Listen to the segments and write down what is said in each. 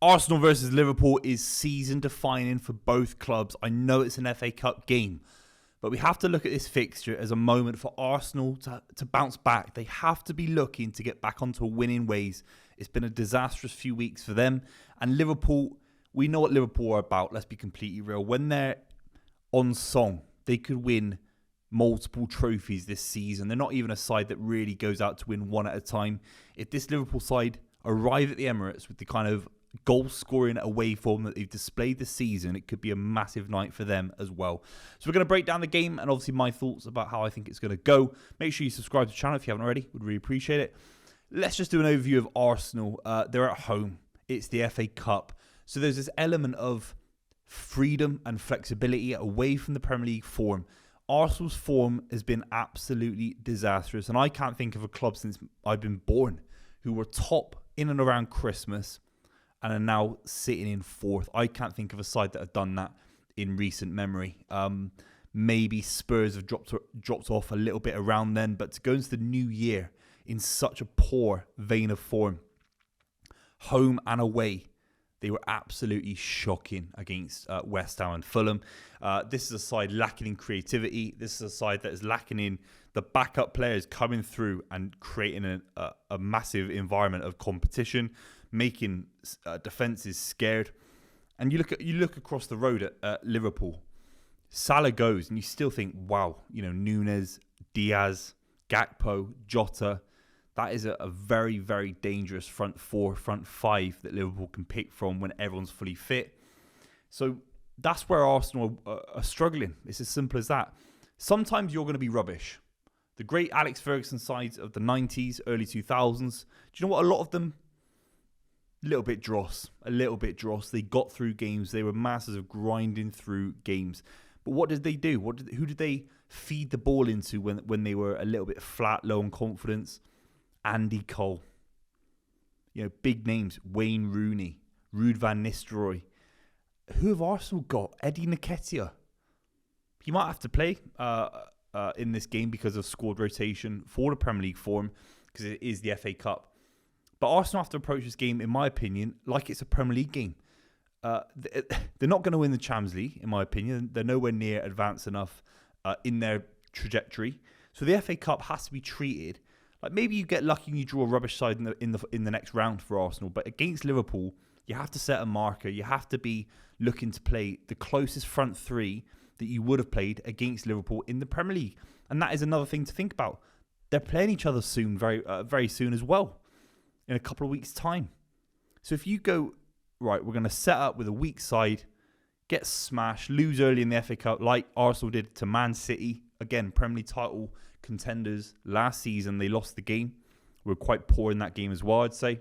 Arsenal versus Liverpool is season defining for both clubs. I know it's an FA Cup game, but we have to look at this fixture as a moment for Arsenal to bounce back. They have to be looking to get back onto winning ways. It's been a disastrous few weeks for them. And Liverpool, we know what Liverpool are about. Let's be completely real. When they're on song, they could win multiple trophies this season. They're not even a side that really goes out to win one at a time. If this Liverpool side arrive at the Emirates with the kind of goal-scoring away form that they've displayed this season, it could be a massive night for them as well. So we're going to break down the game and obviously my thoughts about how I think it's going to go. Make sure you subscribe to the channel if you haven't already. Would really appreciate it. Let's just do an overview of Arsenal. They're at home. It's the FA Cup. So there's this element of freedom and flexibility away from the Premier League form. Arsenal's form has been absolutely disastrous. And I can't think of a club since I've been born who were top in and around Christmas and are now sitting in fourth. I can't think of a side that have done that in recent memory. Maybe Spurs have dropped off a little bit around then, but to go into the new year in such a poor vein of form, home and away, they were absolutely shocking against West Ham and Fulham. This is a side lacking in creativity. This is a side that is lacking in the backup players coming through and creating a massive environment of competition, making defences scared. And you look across the road at Liverpool. Salah goes, and you still think, wow, Núñez, Diaz, Gakpo, Jota. That is a very, very dangerous front four, front five that Liverpool can pick from when everyone's fully fit. So that's where Arsenal are struggling. It's as simple as that. Sometimes you're going to be rubbish. The great Alex Ferguson sides of the 90s, early 2000s, do you know what? A lot of them, a little bit dross. They got through games. They were masters of grinding through games. But what did they do? Who did they feed the ball into when they were a little bit flat, low on confidence? Andy Cole. Big names. Wayne Rooney. Ruud van Nistelrooy. Who have Arsenal got? Eddie Nketiah. He might have to play in this game because of squad rotation for the Premier League form, because it is the FA Cup. But Arsenal have to approach this game, in my opinion, like it's a Premier League game. They're not going to win the Champions League, in my opinion. They're nowhere near advanced enough in their trajectory. So the FA Cup has to be treated like maybe you get lucky and you draw a rubbish side in the next round for Arsenal. But against Liverpool, you have to set a marker. You have to be looking to play the closest front three that you would have played against Liverpool in the Premier League. And that is another thing to think about. They're playing each other soon, very soon as well, in a couple of weeks' time. So if you go, right, we're going to set up with a weak side, get smashed, lose early in the FA Cup like Arsenal did to Man City. Again, Premier League title contenders last season. They lost the game. We were quite poor in that game as well, I'd say.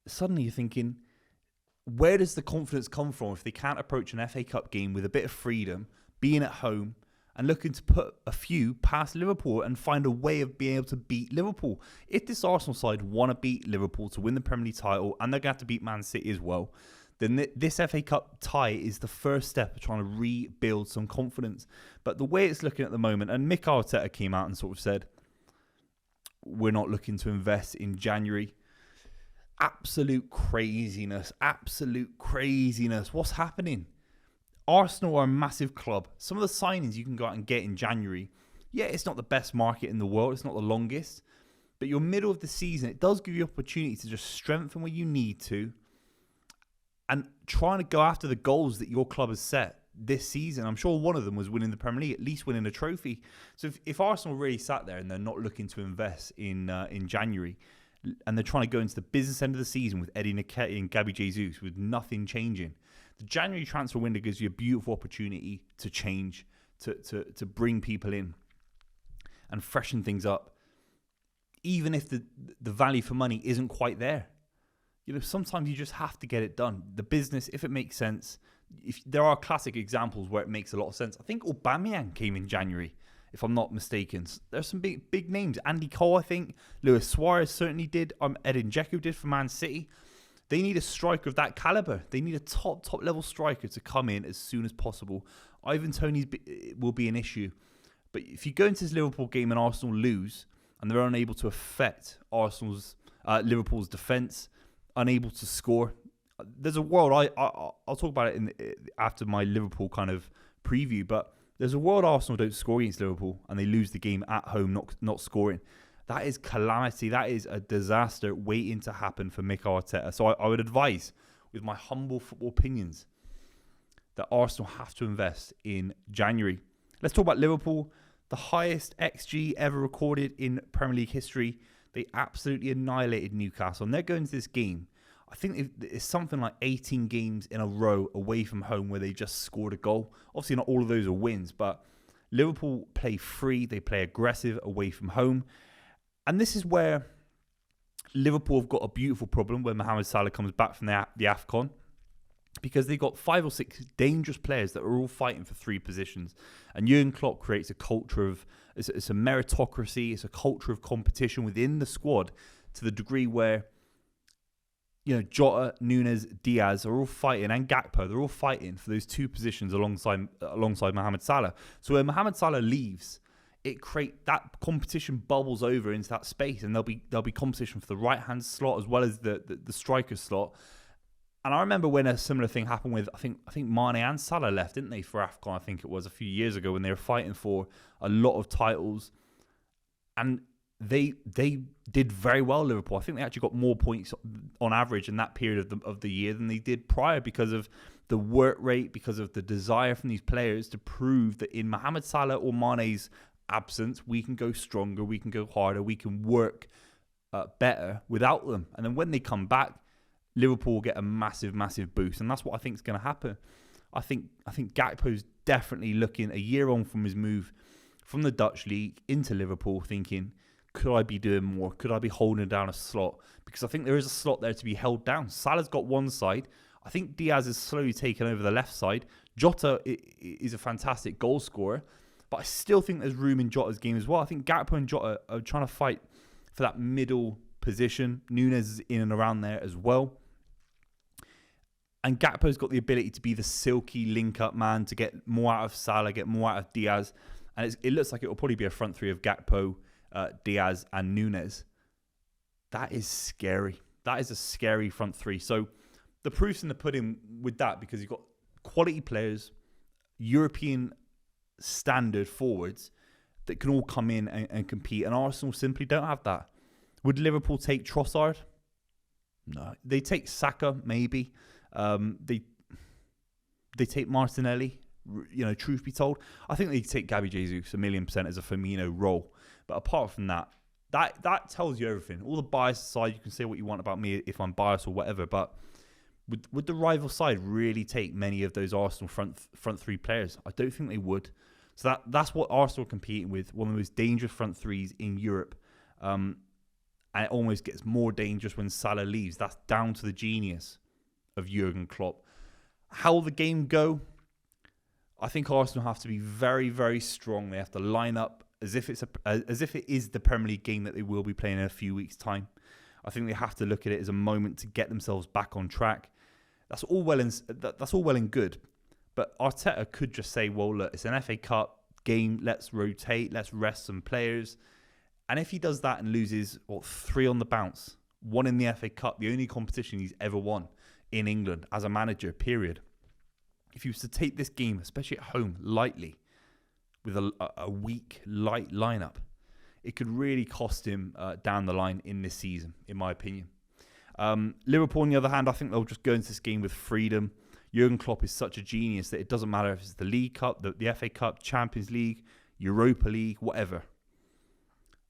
Suddenly you're thinking, where does the confidence come from if they can't approach an FA Cup game with a bit of freedom, being at home, and looking to put a few past Liverpool and find a way of being able to beat Liverpool? If this Arsenal side want to beat Liverpool to win the Premier League title, and they're going to have to beat Man City as well, then this FA Cup tie is the first step of trying to rebuild some confidence. But the way it's looking at the moment, and Mikel Arteta came out and sort of said, we're not looking to invest in January. Absolute craziness. What's happening? Arsenal are a massive club. Some of the signings you can go out and get in January, yeah, it's not the best market in the world. It's not the longest. But your middle of the season, it does give you opportunity to just strengthen where you need to and trying to go after the goals that your club has set this season. I'm sure one of them was winning the Premier League, at least winning a trophy. So if Arsenal really sat there and they're not looking to invest in January, and they're trying to go into the business end of the season with Eddie Nketiah and Gabby Jesus with nothing changing, the January transfer window gives you a beautiful opportunity to change, to bring people in and freshen things up, even if the value for money isn't quite there. Sometimes you just have to get it done. The business, if it makes sense. If there are classic examples where it makes a lot of sense. I think Aubameyang came in January, if I'm not mistaken. There's some big names. Andy Cole, I think. Luis Suarez certainly did. Edin Dzeko did for Man City. They need a striker of that caliber. They need a top level striker to come in as soon as possible. Ivan Toney will be an issue. But if you go into this Liverpool game and Arsenal lose, and they're unable to affect Liverpool's defence, unable to score, there's a world, I'll talk about it after my Liverpool kind of preview, but there's a world Arsenal don't score against Liverpool and they lose the game at home, not scoring. That is calamity. That is a disaster waiting to happen for Mikel Arteta. So I would advise, with my humble football opinions, that Arsenal have to invest in January. Let's talk about Liverpool. The highest XG ever recorded in Premier League history. They absolutely annihilated Newcastle. And they're going to this game. I think it's something like 18 games in a row away from home where they just scored a goal. Obviously, not all of those are wins, but Liverpool play free. They play aggressive away from home. And this is where Liverpool have got a beautiful problem when Mohamed Salah comes back from the AFCON, because they've got 5 or 6 dangerous players that are all fighting for 3 positions. And Jurgen Klopp creates a culture of, it's a meritocracy, it's a culture of competition within the squad to the degree where, you know, Jota, Núñez, Diaz are all fighting, and Gakpo, they're all fighting for those 2 positions alongside Mohamed Salah. So when Mohamed Salah leaves, that competition bubbles over into that space, and there'll be competition for the right hand slot as well as the striker slot. And I remember when a similar thing happened with I think Mane and Salah left, didn't they, for AFCON? I think it was a few years ago when they were fighting for a lot of titles, and they did very well. Liverpool, I think they actually got more points on average in that period of the year than they did prior, because of the work rate, because of the desire from these players to prove that in Mohamed Salah or Mane's absence, we can go stronger, we can go harder, we can work better without them. And then when they come back, Liverpool will get a massive boost, and that's what I think is going to happen. I think Gakpo's definitely looking a year on from his move from the Dutch league into Liverpool, thinking, could I be doing more? Could I be holding down a slot? Because I think there is a slot there to be held down. Salah's got one side. I think Diaz is slowly taking over the left side. Jota is a fantastic goal scorer, but I still think there's room in Jota's game as well. I think Gakpo and Jota are trying to fight for that middle position. Núñez is in and around there as well. And Gakpo's got the ability to be the silky link-up man, to get more out of Salah, get more out of Diaz. And it looks like it will probably be a front 3 of Gakpo, Diaz and Núñez. That is scary. That is a scary front 3. So the proof's in the pudding with that, because you've got quality players, European standard forwards that can all come in and compete, and Arsenal simply don't have that. Would Liverpool take Trossard? No. They take Saka, maybe. They take Martinelli. You know, truth be told, I think they take Gabby Jesus 1,000,000% as a Firmino role. But apart from that tells you everything. All the bias aside, you can say what you want about me if I'm biased or whatever, but would the rival side really take many of those Arsenal front 3 players? I don't think they would. So that's what Arsenal are competing with, one of the most dangerous front 3s in Europe. And it almost gets more dangerous when Salah leaves. That's down to the genius of Jurgen Klopp. How will the game go? I think Arsenal have to be very, very strong. They have to line up as if it is the Premier League game that they will be playing in a few weeks' time. I think they have to look at it as a moment to get themselves back on track. That's all well and good, but Arteta could just say, "Well, look, it's an FA Cup game. Let's rotate. Let's rest some players." And if he does that and loses 3 on the bounce, 1 in the FA Cup, the only competition he's ever won in England as a manager, period. If he was to take this game, especially at home, lightly, with a weak, light lineup, it could really cost him down the line in this season, in my opinion. Liverpool, on the other hand, I think they'll just go into this game with freedom. Jurgen Klopp is such a genius that it doesn't matter if it's the League Cup, the FA Cup, Champions League, Europa League, whatever.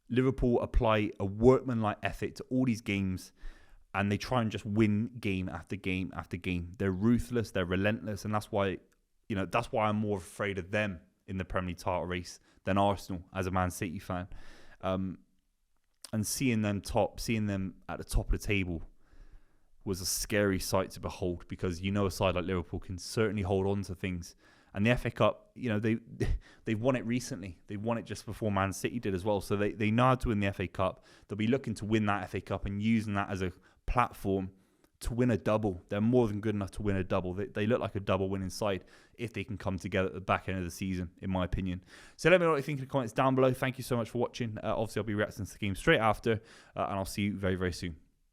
Liverpool apply a workmanlike ethic to all these games, and they try and just win game after game after game. They're ruthless, they're relentless, and that's why I'm more afraid of them in the Premier League title race than Arsenal as a Man City fan. And seeing them at the top of the table was a scary sight to behold, because a side like Liverpool can certainly hold on to things. And the FA Cup, they've won it recently. They won it just before Man City did as well. So they know how to win the FA Cup. They'll be looking to win that FA Cup and using that as a platform to win a double. They're more than good enough to win a double. They look like a double winning side if they can come together at the back end of the season, in my opinion. So let me know what you think in the comments down below. Thank you so much for watching. Obviously, I'll be reacting to the game straight after, and I'll see you very, very soon.